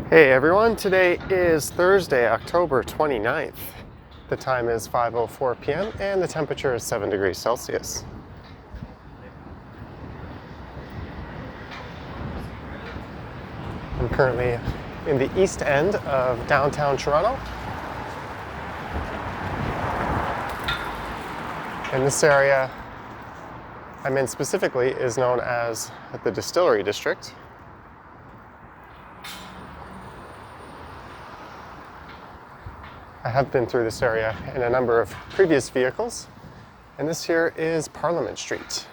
Hey everyone, today is Thursday, October 29th. The time is 5:04 p.m. and the temperature is 7 degrees Celsius. I'm currently in the east end of downtown Toronto. And this area I'm in specifically is known as the Distillery District. I have been through this area in a number of previous vehicles, and this here is Parliament Street.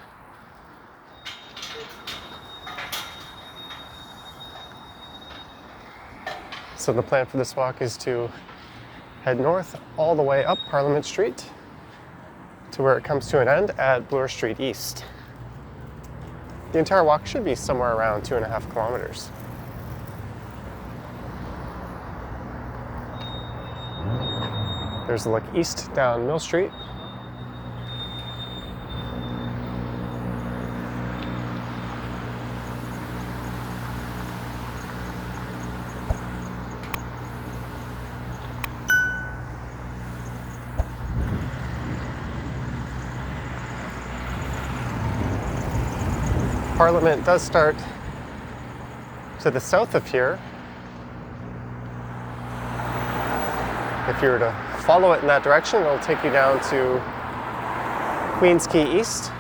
So the plan for this walk is to head north all the way up Parliament Street to where it comes to an end at Bloor Street East. The entire walk should be somewhere around 2.5 kilometers. There's a look east down Mill Street. Parliament does start to the south of here. If you were to follow it in that direction, it'll take you down to Queens Quay East.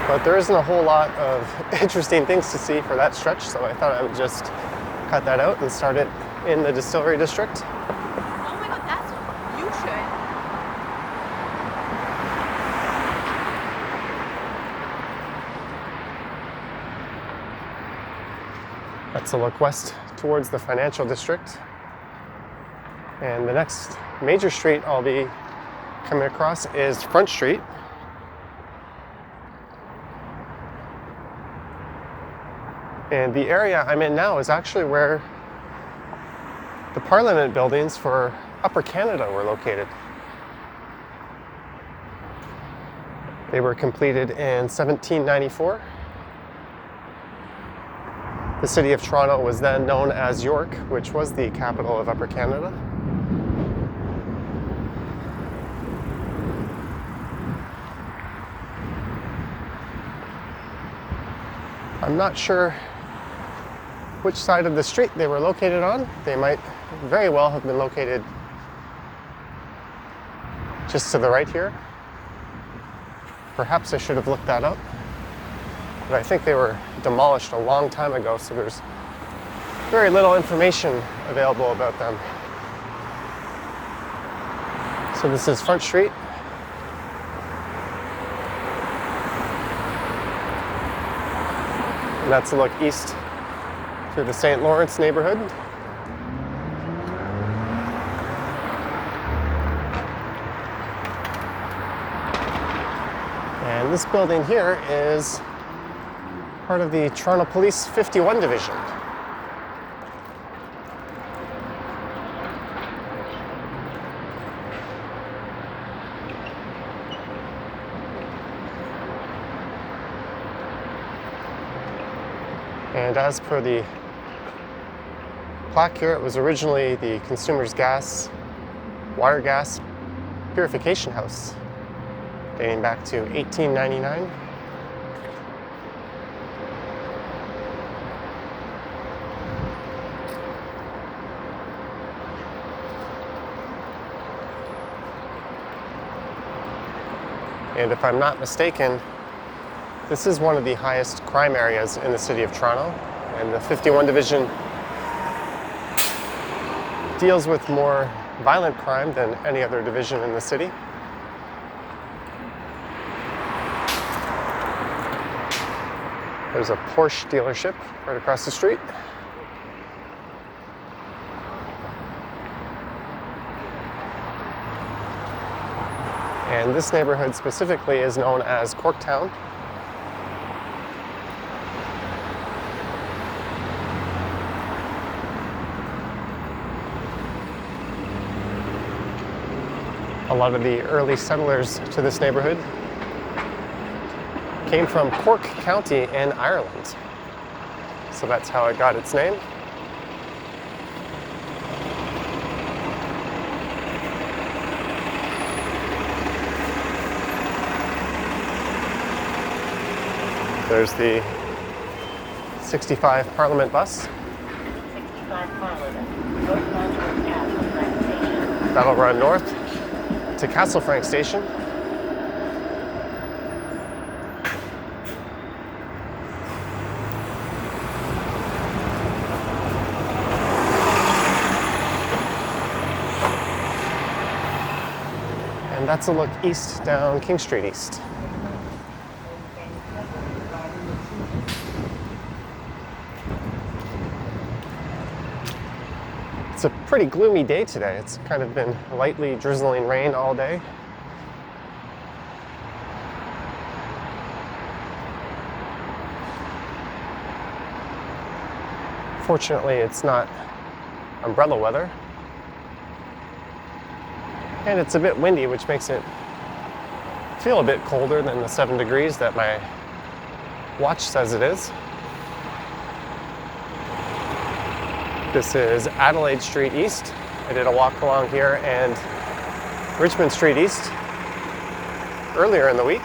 But there isn't a whole lot of interesting things to see for that stretch, so I thought I would just cut that out and start it in the Distillery District. Oh my god, that's what you should. That's a look west towards the financial district. And the next major street I'll be coming across is Front Street. And the area I'm in now is actually where the Parliament buildings for Upper Canada were located. They were completed in 1794. The city of Toronto was then known as York, which was the capital of Upper Canada. I'm not sure which side of the street they were located on. They might very well have been located just to the right here. Perhaps I should have looked that up. But I think they were demolished a long time ago, so there's very little information available about them. So this is Front Street. And that's a look east through the St. Lawrence neighborhood. And this building here is part of the Toronto Police 51 Division. And as per the plaque here, it was originally the Consumers Gas, Water Gas Purification House, dating back to 1899. And if I'm not mistaken, this is one of the highest crime areas in the city of Toronto, and the 51 Division deals with more violent crime than any other division in the city. There's a Porsche dealership right across the street. And this neighborhood specifically is known as Corktown. A lot of the early settlers to this neighborhood came from Cork County in Ireland. So that's how it got its name. There's the 65 Parliament bus. 65 Parliament. Northbound to Castlefrank Station. That'll run north to Castlefrank Station. And that's a look east down King Street East. It's a pretty gloomy day today. It's kind of been lightly drizzling rain all day. Fortunately, it's not umbrella weather. And it's a bit windy, which makes it feel a bit colder than the 7 degrees that my watch says it is. This is Adelaide Street East. I did a walk along here and Richmond Street East earlier in the week.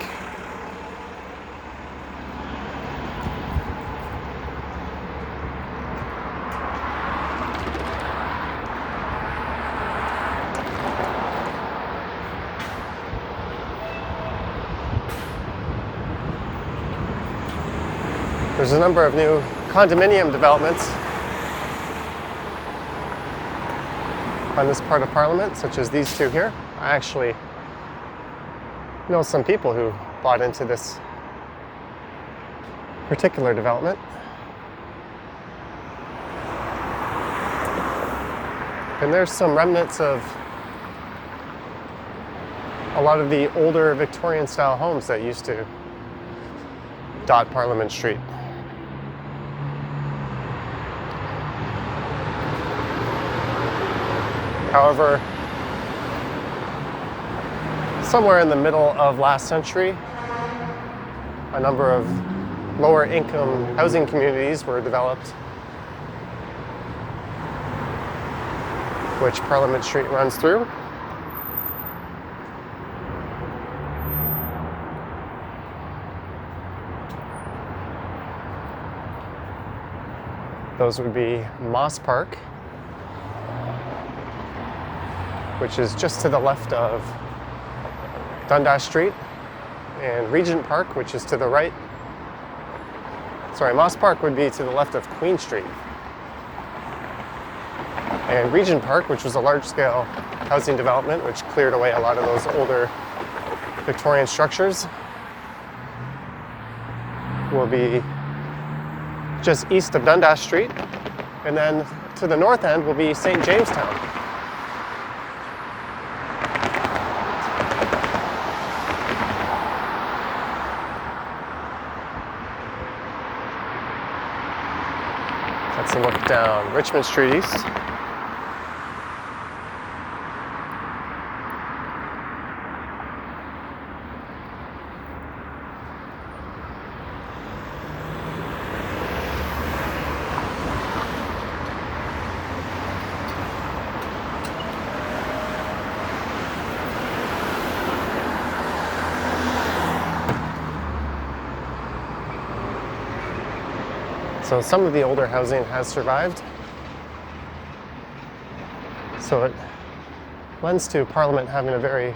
There's a number of new condominium developments on this part of Parliament, such as these two here. I actually know some people who bought into this particular development. And there's some remnants of a lot of the older Victorian style homes that used to dot Parliament Street. However, somewhere in the middle of last century, a number of lower income housing communities were developed, which Parliament Street runs through. Those would be Moss Park, which is just to the left of Dundas Street, and Regent Park, which is to the right. Sorry, Moss Park would be to the left of Queen Street. And Regent Park, which was a large-scale housing development, which cleared away a lot of those older Victorian structures, will be just east of Dundas Street. And then to the north end will be St. Jamestown. That's a look down Richmond Street East. So some of the older housing has survived. So it lends to Parliament having a very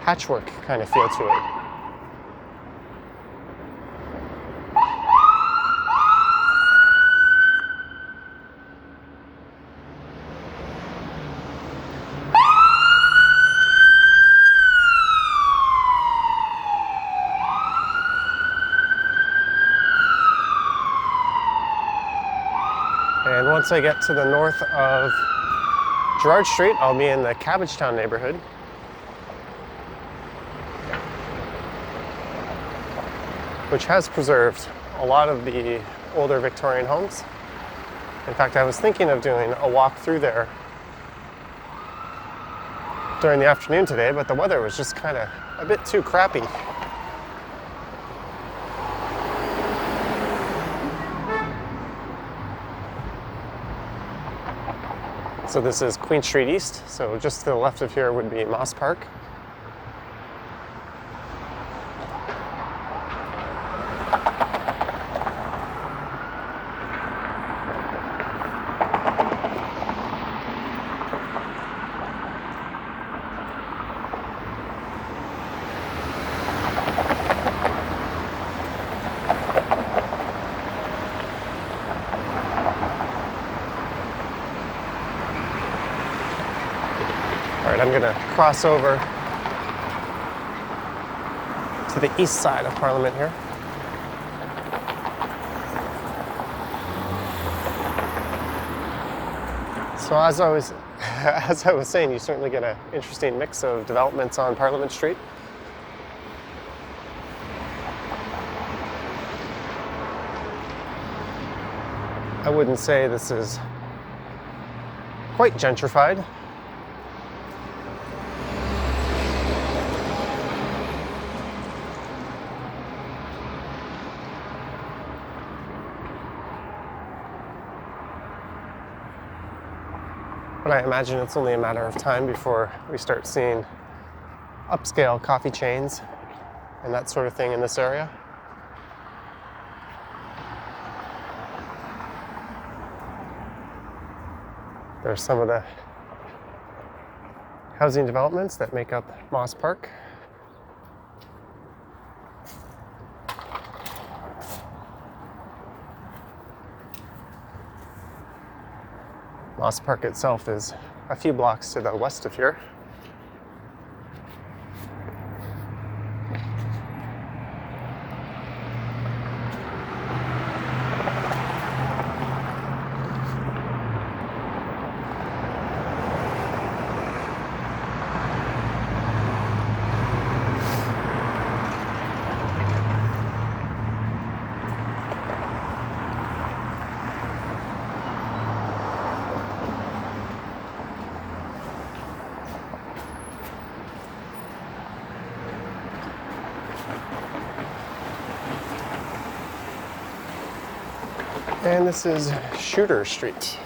patchwork kind of feel to it. And once I get to the north of Gerrard Street, I'll be in the Cabbagetown neighborhood. Which has preserved a lot of the older Victorian homes. In fact, I was thinking of doing a walk through there during the afternoon today, but the weather was just kind of a bit too crappy. So this is Queen Street East, so just to the left of here would be Moss Park. I'm going to cross over to the east side of Parliament here. So as I was saying, you certainly get an interesting mix of developments on Parliament Street. I wouldn't say this is quite gentrified. But I imagine it's only a matter of time before we start seeing upscale coffee chains and that sort of thing in this area. There's some of the housing developments that make up Moss Park. Moss Park itself is a few blocks to the west of here. And this is Shooter Street.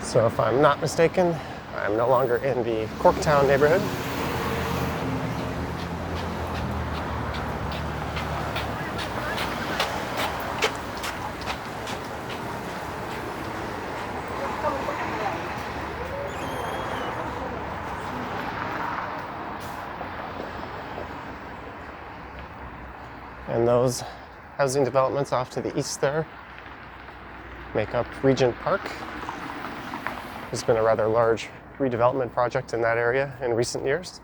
So if I'm not mistaken, I'm no longer in the Corktown neighborhood. And those housing developments off to the east there make up Regent Park. There's been a rather large redevelopment project in that area in recent years.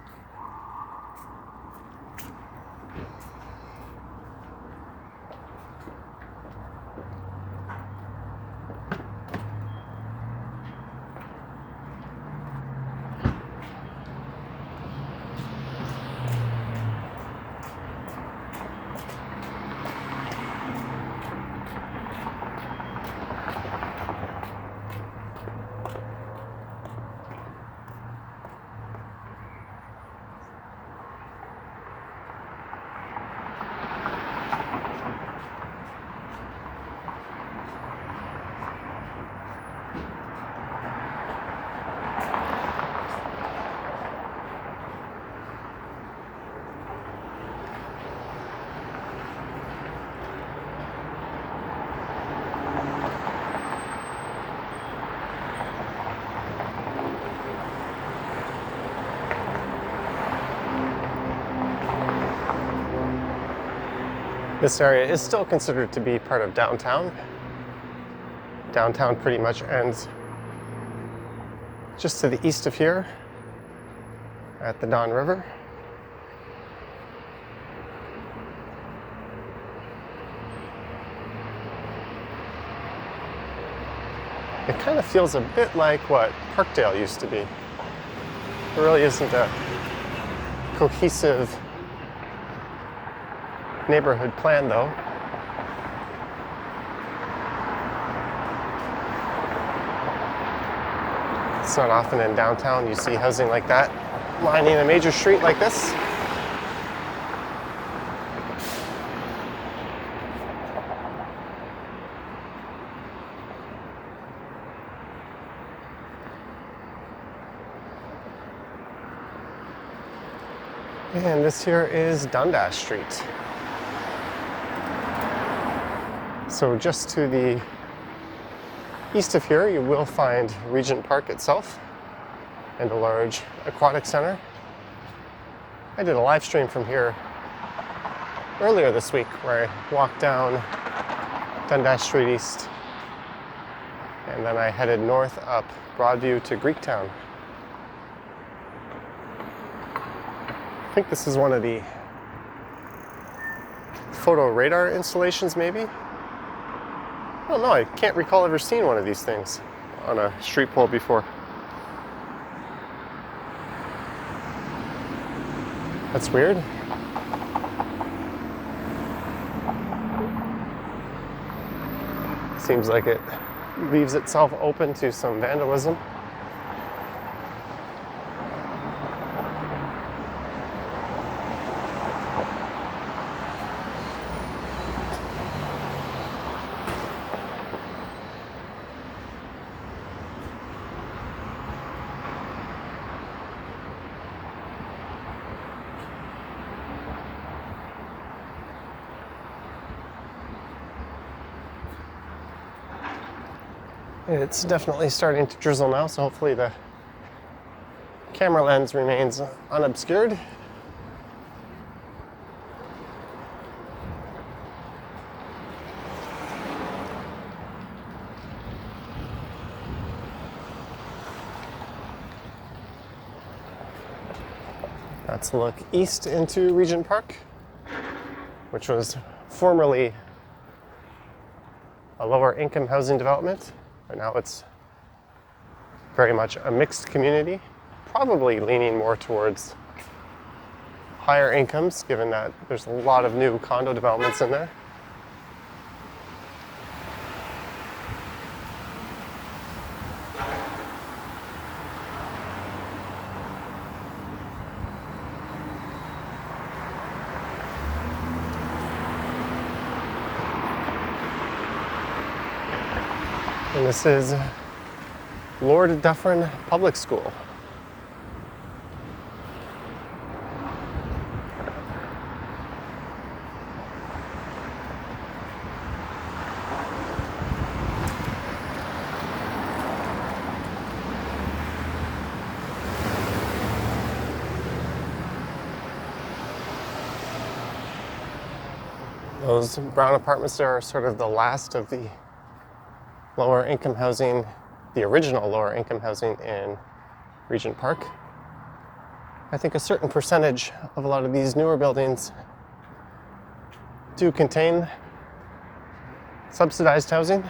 This area is still considered to be part of downtown. Downtown pretty much ends just to the east of here at the Don River. It kind of feels a bit like what Parkdale used to be. It really isn't a cohesive neighborhood plan though. It's not often in downtown you see housing like that lining a major street like this. And this here is Dundas Street. So just to the east of here, you will find Regent Park itself and a large aquatic center. I did a live stream from here earlier this week where I walked down Dundas Street East and then I headed north up Broadview to Corktown. I think this is one of the photo radar installations, maybe? I don't know, I can't recall ever seeing one of these things on a street pole before. That's weird. Seems like it leaves itself open to some vandalism. It's definitely starting to drizzle now, so hopefully the camera lens remains unobscured. Let's look east into Regent Park, which was formerly a lower income housing development. But now it's very much a mixed community, probably leaning more towards higher incomes, given that there's a lot of new condo developments in there. And this is Lord Dufferin Public School. Those brown apartments there are sort of the last of the lower income housing, the original lower income housing in Regent Park. I think a certain percentage of a lot of these newer buildings do contain subsidized housing.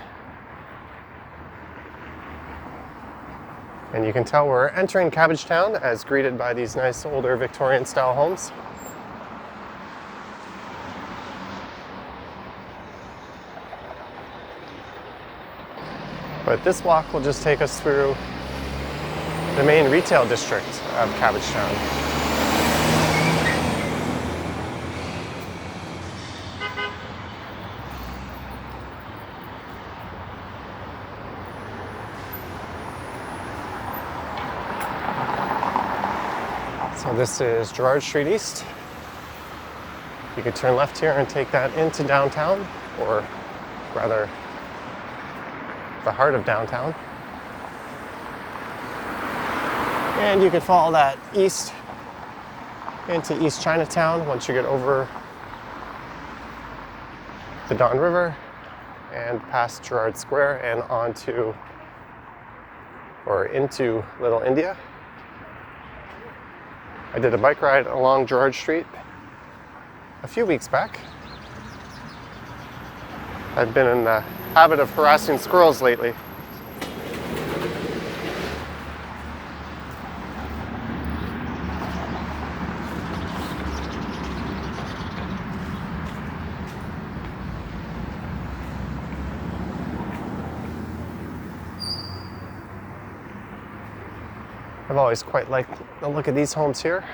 And you can tell we're entering Cabbagetown as greeted by these nice older Victorian style homes. But this walk will just take us through the main retail district of Cabbagetown. So this is Gerrard Street East. You could turn left here and take that into downtown, or rather the heart of downtown. And you could follow that east into East Chinatown once you get over the Don River and past Gerrard Square and onto or into Little India. I did a bike ride along Gerrard Street a few weeks back. I've been in the habit of harassing squirrels lately. I've always quite liked the look of these homes here.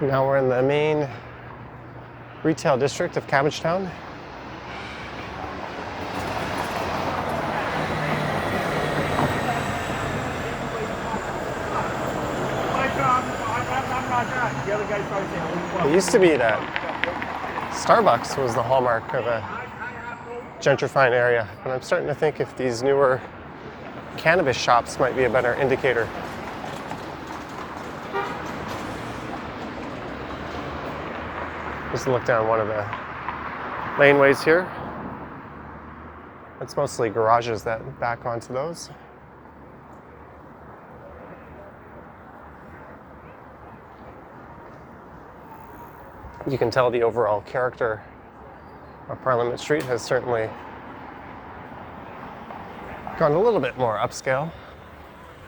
Now we're in the main retail district of Cabbagetown. It used to be that Starbucks was the hallmark of a gentrifying area, and I'm starting to think if these newer cannabis shops might be a better indicator. Just look down one of the laneways here. It's mostly garages that back onto those. You can tell the overall character of Parliament Street has certainly gone a little bit more upscale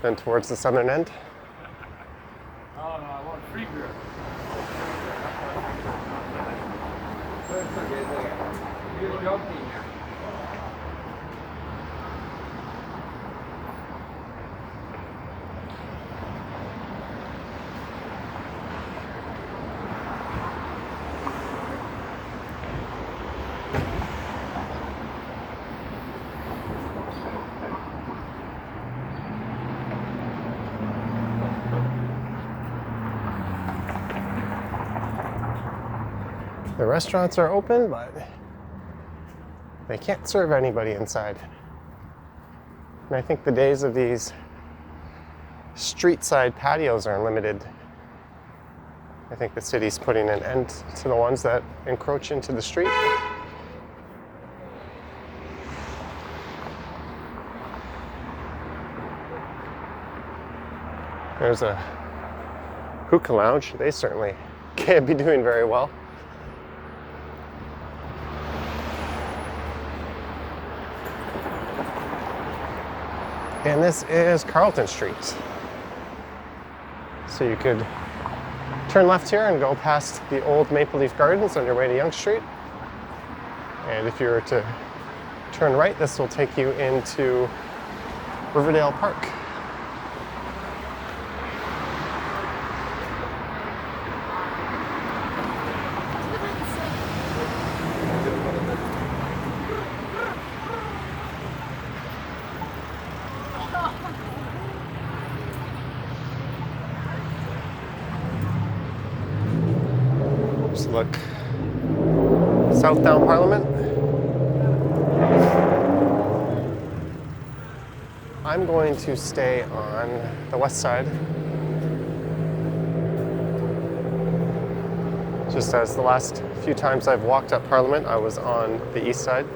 than towards the southern end. Oh no, I want free beer. You're joking. The restaurants are open, but they can't serve anybody inside. And I think the days of these street side patios are limited. I think the city's putting an end to the ones that encroach into the street. There's a hookah lounge. They certainly can't be doing very well. And this is Carlton Street. So you could turn left here and go past the old Maple Leaf Gardens on your way to Yonge Street. And if you were to turn right, this will take you into Riverdale Park. Just look south down Parliament. I'm going to stay on the west side, just as the last few times I've walked up Parliament, I was on the east side.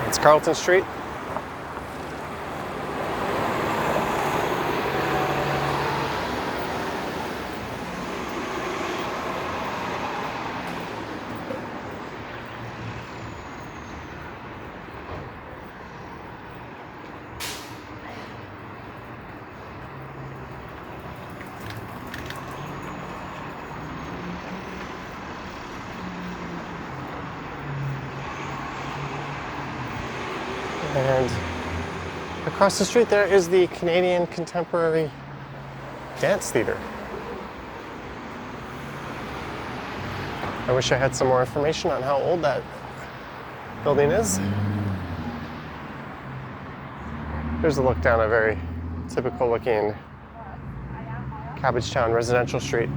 It's Carlton Street. And across the street there is the Canadian Contemporary Dance Theatre. I wish I had some more information on how old that building is. Here's a look down a very typical looking Cabbagetown residential street.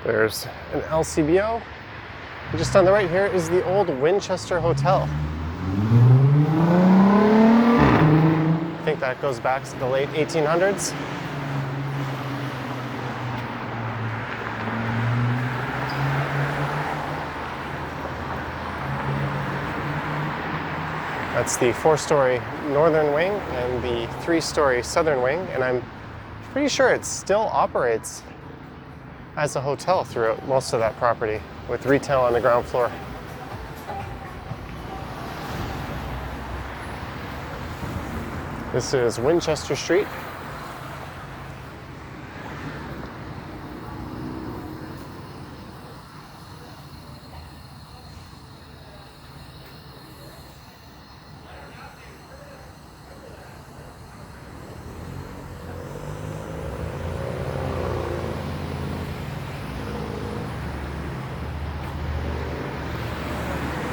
There's an LCBO. And just on the right here is the old Winchester Hotel. I think that goes back to the late 1800s. That's the 4-story northern wing and the 3-story southern wing, and I'm pretty sure it still operates as a hotel throughout most of that property, with retail on the ground floor. This is Winchester Street.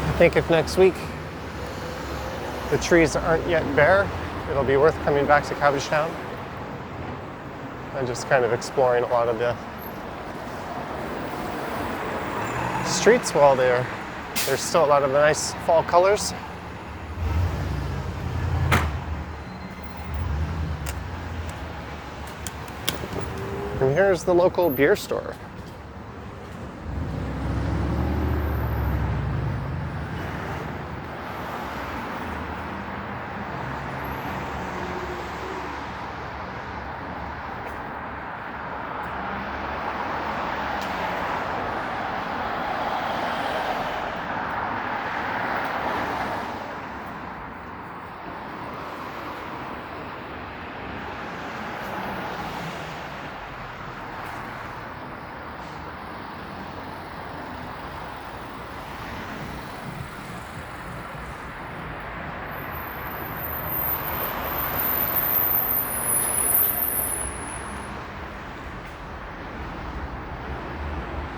I think if next week the trees aren't yet bare, it'll be worth coming back to Cabbagetown and just kind of exploring a lot of the streets while there's still a lot of the nice fall colors. And here's the local beer store.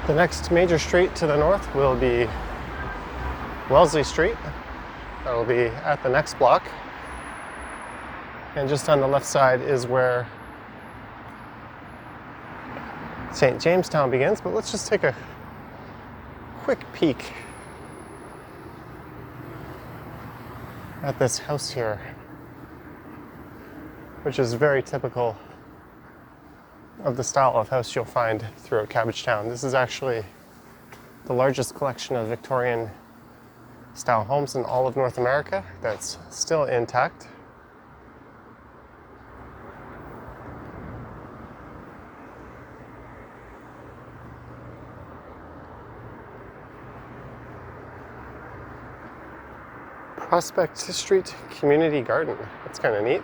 The next major street to the north will be Wellesley Street. That will be at the next block. And just on the left side is where St. Jamestown begins, but let's just take a quick peek at this house here, which is very typical of the style of house you'll find throughout Cabbagetown. This is actually the largest collection of Victorian style homes in all of North America that's still intact. Prospect Street Community Garden. That's kind of neat.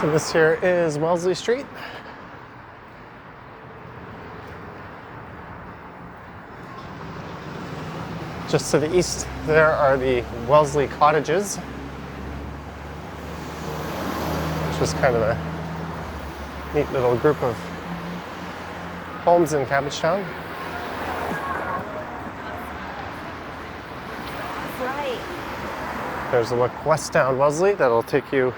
So this here is Wellesley Street. Just to the east, there are the Wellesley cottages, which is kind of a neat little group of homes in Cabbagetown. Right. There's a look west down Wellesley that'll take you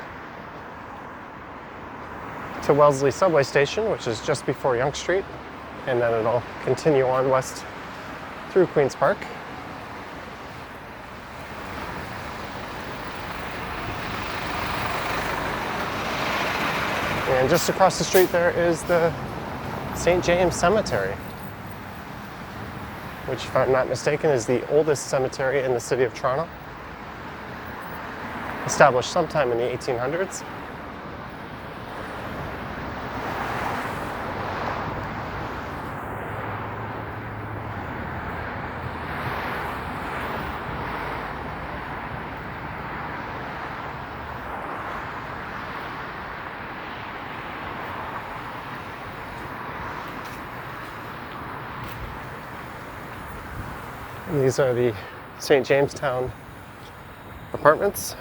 to Wellesley subway station, which is just before Yonge Street, and then it'll continue on west through Queen's Park. And just across the street there is the St. James Cemetery, which, if I'm not mistaken, is the oldest cemetery in the city of Toronto. Established sometime in the 1800s. And these are the St. Jamestown apartments.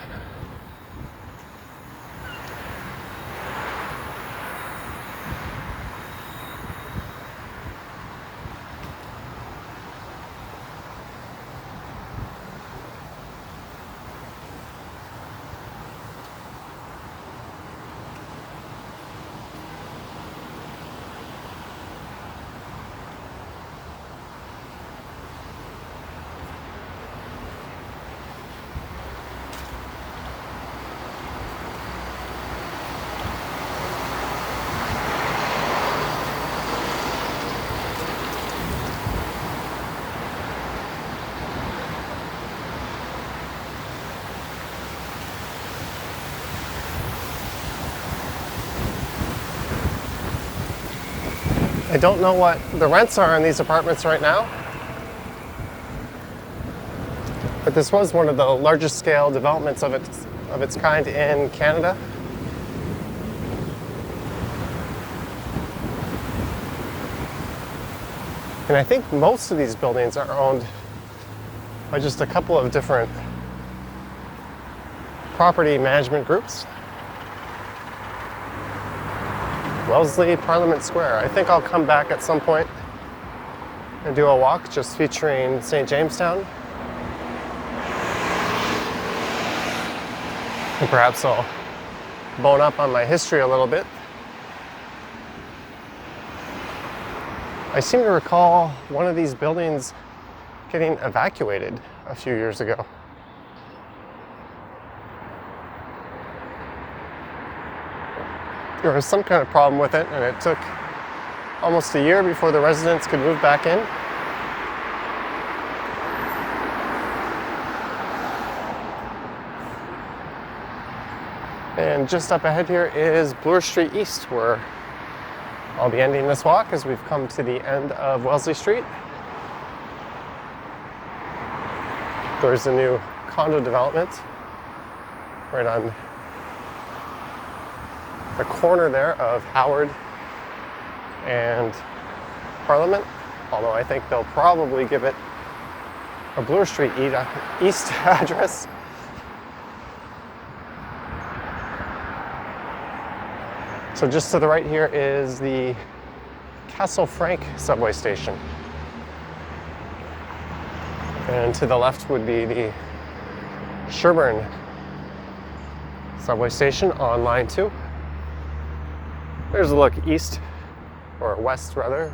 I don't know what the rents are in these apartments right now, but this was one of the largest scale developments of its kind in Canada. And I think most of these buildings are owned by just a couple of different property management groups. Wellesley, Parliament Square. I think I'll come back at some point and do a walk just featuring St. Jamestown. And perhaps I'll bone up on my history a little bit. I seem to recall one of these buildings getting evacuated a few years ago. There was some kind of problem with it, and it took almost a year before the residents could move back in. And just up ahead here is Bloor Street East, where I'll be ending this walk as we've come to the end of Wellesley Street. There's a new condo development right on the corner there of Howard and Parliament, although I think they'll probably give it a Bloor Street East address. So just to the right here is the Castle Frank subway station. And to the left would be the Sherbourne subway station on line 2. There's a look east, or west rather,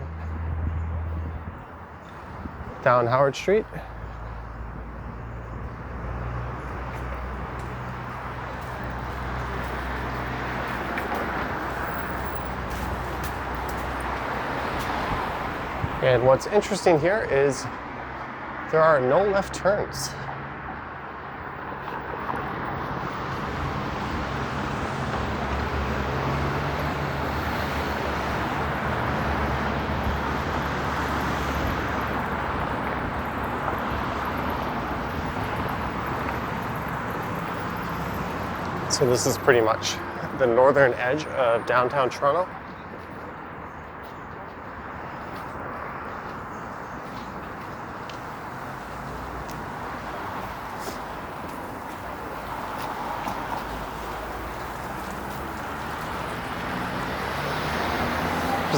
down Howard Street. And what's interesting here is there are no left turns. So this is pretty much the northern edge of downtown Toronto.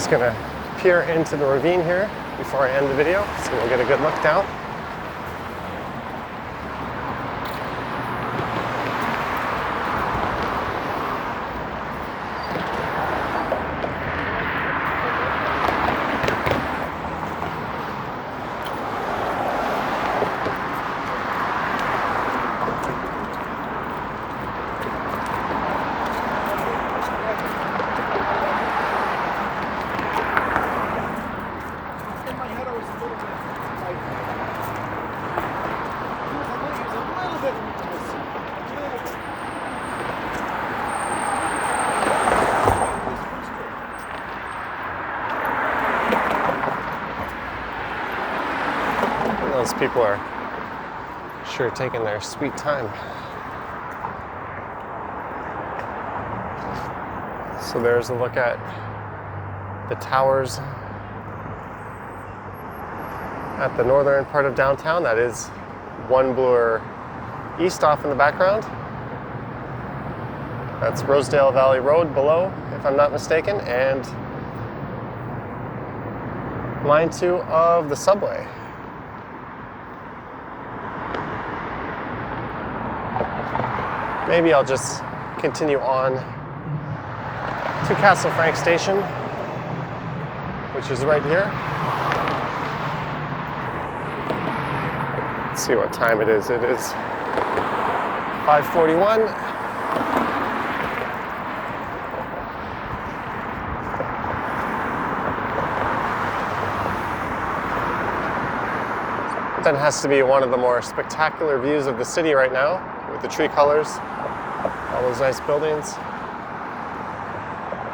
just gonna peer into the ravine here before I end the video, so we'll get a good look down. Those people are sure taking their sweet time. So there's a look at the towers at the northern part of downtown. That is one Bloor East off in the background. That's Rosedale Valley Road below, if I'm not mistaken, and line 2 of the subway. Maybe I'll just continue on to Castle Frank Station, which is right here. Let's see what time it is. It is 5:41. That has to be one of the more spectacular views of the city right now, with the tree colors, all those nice buildings.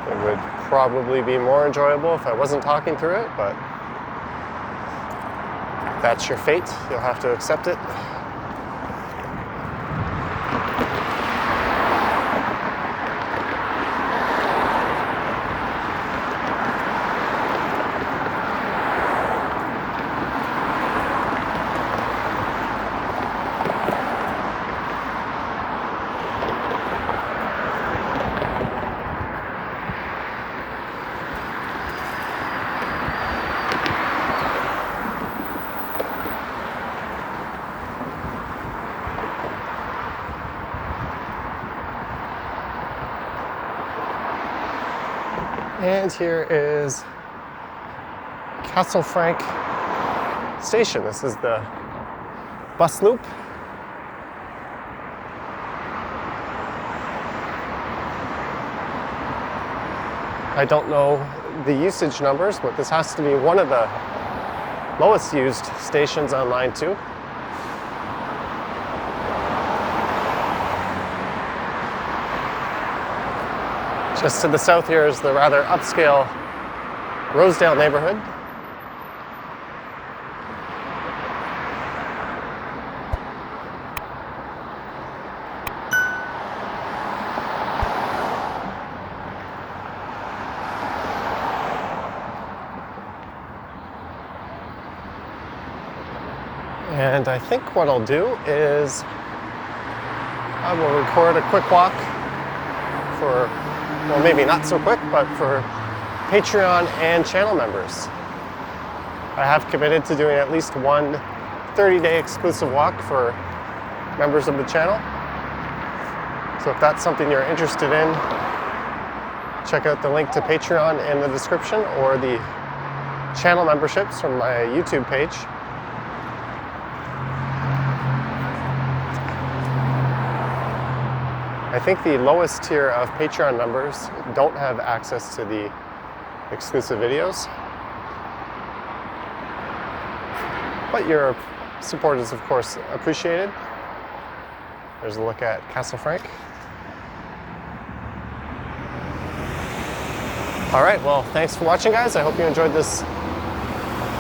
It would probably be more enjoyable if I wasn't talking through it, but if that's your fate, you'll have to accept it. And here is Castle Frank Station. This is the bus loop. I don't know the usage numbers, but this has to be one of the lowest used stations on line 2. Just to the south here is the rather upscale Rosedale neighborhood. And I think what I'll do is I will record a quick walk for, well, maybe not so quick, but for Patreon and channel members. I have committed to doing at least one 30-day exclusive walk for members of the channel. So if that's something you're interested in, check out the link to Patreon in the description, or the channel memberships from my YouTube page. I think the lowest tier of Patreon members don't have access to the exclusive videos, but your support is of course appreciated. There's a look at Castle Frank. All right, well, thanks for watching, guys. I hope you enjoyed this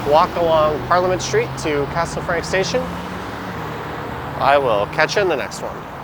walk along Parliament Street to Castle Frank Station. I will catch you in the next one.